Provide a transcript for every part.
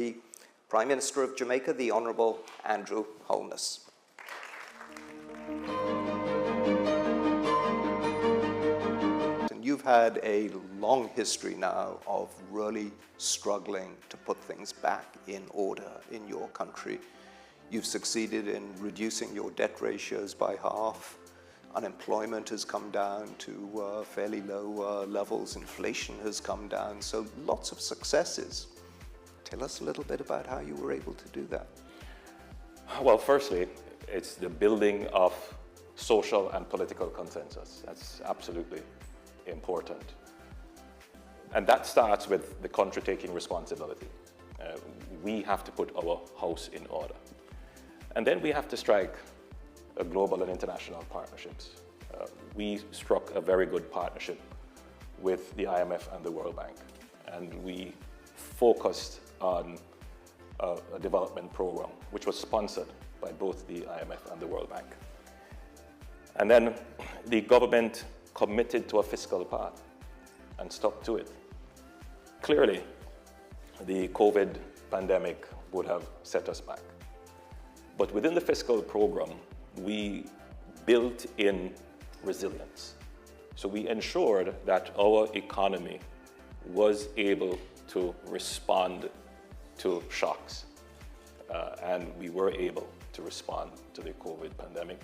The Prime Minister of Jamaica, the Honourable Andrew Holness. And you've had a long history now of really struggling to put things back in order in your country. You've succeeded in reducing your debt ratios by half. Unemployment has come down to fairly low levels. Inflation has come down. So lots of successes. Tell us a little bit about how you were able to do that. Well, firstly, it's the building of social and political consensus. That's absolutely important. And that starts with the country taking responsibility. We have to put our house in order. And then we have to strike a global and international partnerships. We struck a very good partnership with the IMF and the World Bank. And we focused on a development program, which was sponsored by both the IMF and the World Bank. And then the government committed to a fiscal path and stuck to it. Clearly, the COVID pandemic would have set us back. But within the fiscal program, we built in resilience. So we ensured that our economy was able to respond to shocks. And we were able to respond to the COVID pandemic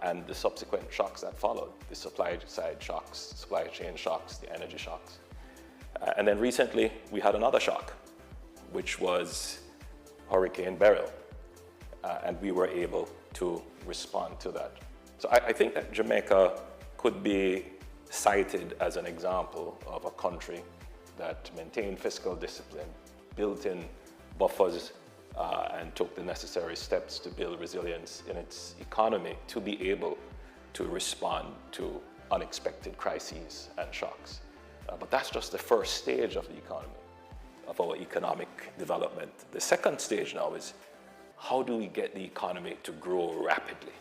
and the subsequent shocks that followed, the supply side shocks, supply chain shocks, the energy shocks. And then recently we had another shock, which was Hurricane Beryl. And we were able to respond to that. So I think that Jamaica could be cited as an example of a country that maintained fiscal discipline, built in buffers, and took the necessary steps to build resilience in its economy to be able to respond to unexpected crises and shocks. But that's just the first stage of the economy, of our economic development. The second stage now is how do we get the economy to grow rapidly,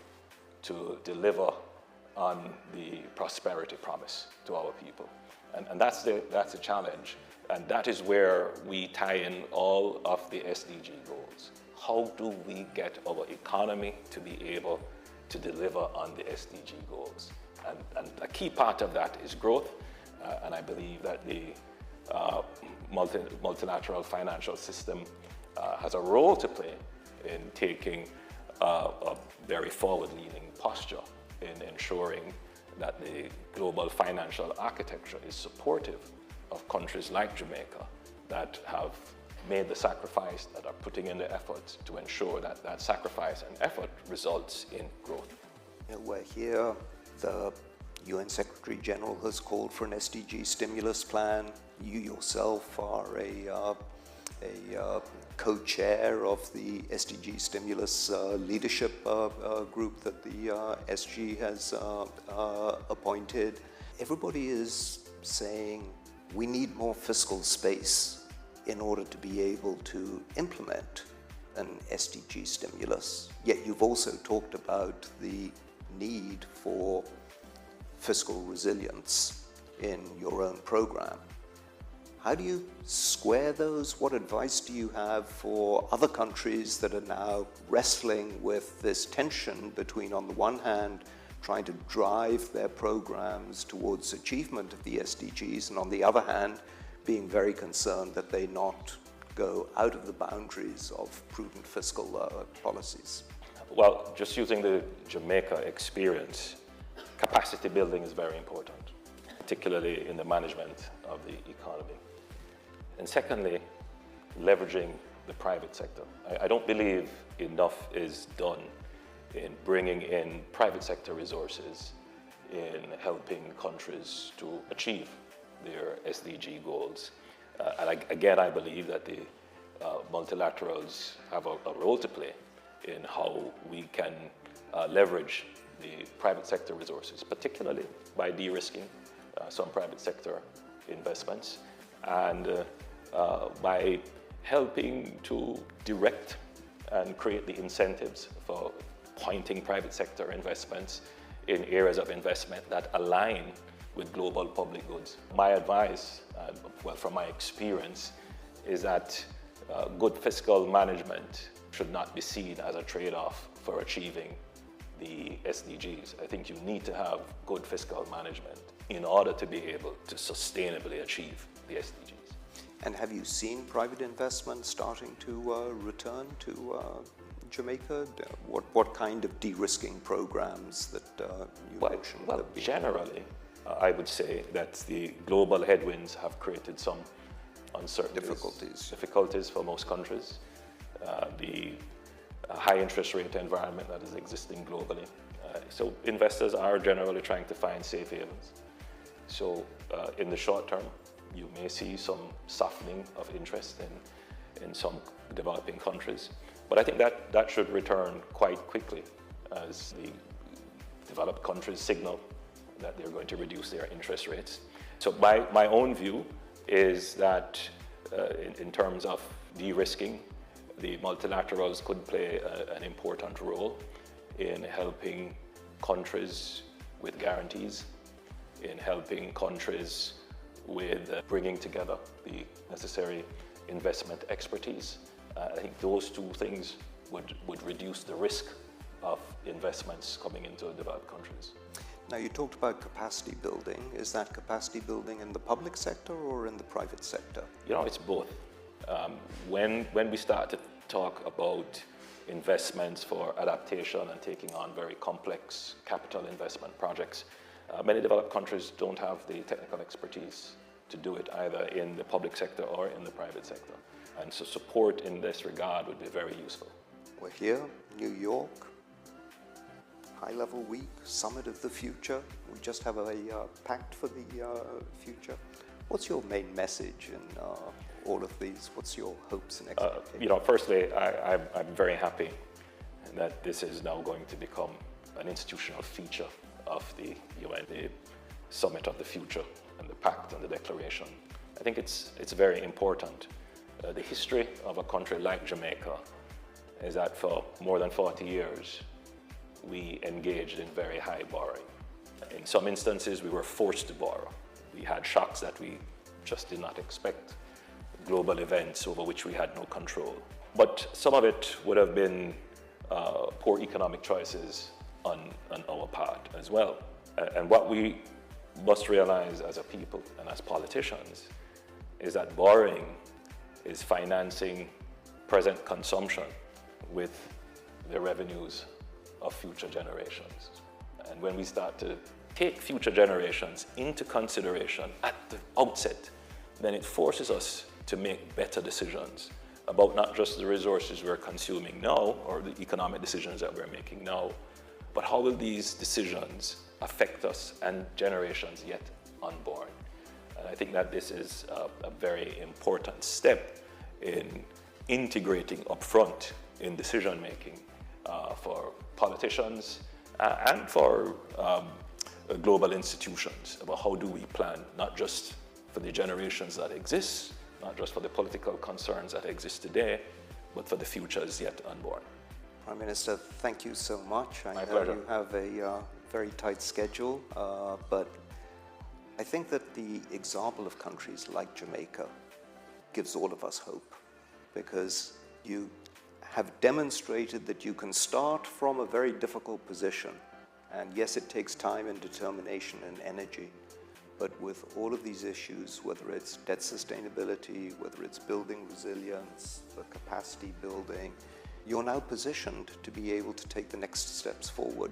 to deliver on the prosperity promise to our people? And that's the challenge. And that is where we tie in all of the SDG goals. How do we get our economy to be able to deliver on the SDG goals? And a key part of that is growth. And I believe that the multilateral financial system has a role to play in taking a very forward-leaning posture in ensuring that the global financial architecture is supportive of countries like Jamaica that have made the sacrifice, that are putting in the effort to ensure that that sacrifice and effort results in growth. We're here, the UN Secretary General has called for an SDG stimulus plan. You yourself are a co-chair of the SDG stimulus leadership group that the SG has appointed. Everybody is saying we need more fiscal space in order to be able to implement an SDG stimulus. Yet you've also talked about the need for fiscal resilience in your own program. How do you square those? What advice do you have for other countries that are now wrestling with this tension between, on the one hand, trying to drive their programs towards achievement of the SDGs, and on the other hand, being very concerned that they not go out of the boundaries of prudent fiscal policies? Well, just using the Jamaica experience, capacity building is very important, particularly in the management of the economy. And secondly, leveraging the private sector. I don't believe enough is done in bringing in private sector resources in helping countries to achieve their SDG goals. And again, I believe that the multilaterals have a role to play in how we can leverage the private sector resources, particularly by de-risking some private sector investments and by helping to direct and create the incentives for pointing private sector investments in areas of investment that align with global public goods. My advice, well, from my experience, is that good fiscal management should not be seen as a trade-off for achieving the SDGs. I think you need to have good fiscal management in order to be able to sustainably achieve the SDGs. And have you seen private investment starting to return to Jamaica? What kind of de-risking programs that you mentioned? Well, generally, I would say that the global headwinds have created some uncertainties, difficulties for most countries. The high interest rate environment that is existing globally. So investors are generally trying to find safe havens. So in the short term, you may see some softening of interest in some developing countries. But I think that should return quite quickly as the developed countries signal that they're going to reduce their interest rates. So my own view is that in terms of de-risking, the multilaterals could play an important role in helping countries with guarantees, in helping countries with bringing together the necessary investment expertise. I think those two things would reduce the risk of investments coming into developed countries. Now, you talked about capacity building. Is that capacity building in the public sector or in the private sector? You know, it's both. When we start to talk about investments for adaptation and taking on very complex capital investment projects, many developed countries don't have the technical expertise to do it either in the public sector or in the private sector. And so support in this regard would be very useful. We're here, New York, high-level week, Summit of the Future. We just have a pact for the future. What's your main message in all of these? What's your hopes and expectations? Firstly, I'm very happy that this is now going to become an institutional feature of the UN, the Summit of the Future and the Pact and the Declaration. I think it's very important. The history of a country like Jamaica is that for more than 40 years, we engaged in very high borrowing. In some instances, we were forced to borrow. We had shocks that we just did not expect, global events over which we had no control. But some of it would have been poor economic choices on our part as well. And what we must realize as a people and as politicians is that borrowing is financing present consumption with the revenues of future generations. And when we start to take future generations into consideration at the outset, then it forces us to make better decisions about not just the resources we're consuming now or the economic decisions that we're making now, but how will these decisions affect us and generations yet unborn. And I think that this is a very important step in integrating upfront in decision making for politicians and for global institutions about how do we plan not just for the generations that exist, not just for the political concerns that exist today, but for the futures yet unborn. Prime Minister, thank you so much. My pleasure. You have a very tight schedule, but I think that the example of countries like Jamaica gives all of us hope, because you have demonstrated that you can start from a very difficult position. And yes, it takes time and determination and energy, but with all of these issues, whether it's debt sustainability, whether it's building resilience, the capacity building, you're now positioned to be able to take the next steps forward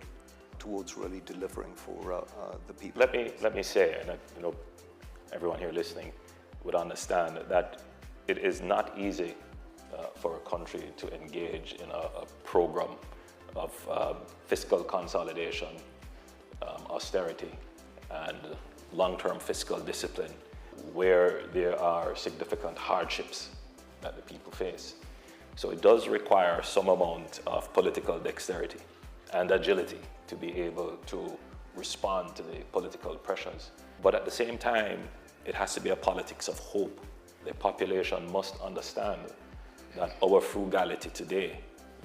towards really delivering for the people. Let me say, and everyone here listening would understand that it is not easy for a country to engage in a program of fiscal consolidation, austerity, and long-term fiscal discipline where there are significant hardships that the people face. So it does require some amount of political dexterity and agility to be able to respond to the political pressures. But at the same time, it has to be a politics of hope. The population must understand that our frugality today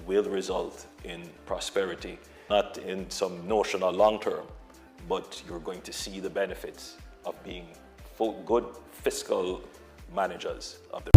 will result in prosperity, not in some notional long term, but you're going to see the benefits of being good fiscal managers of the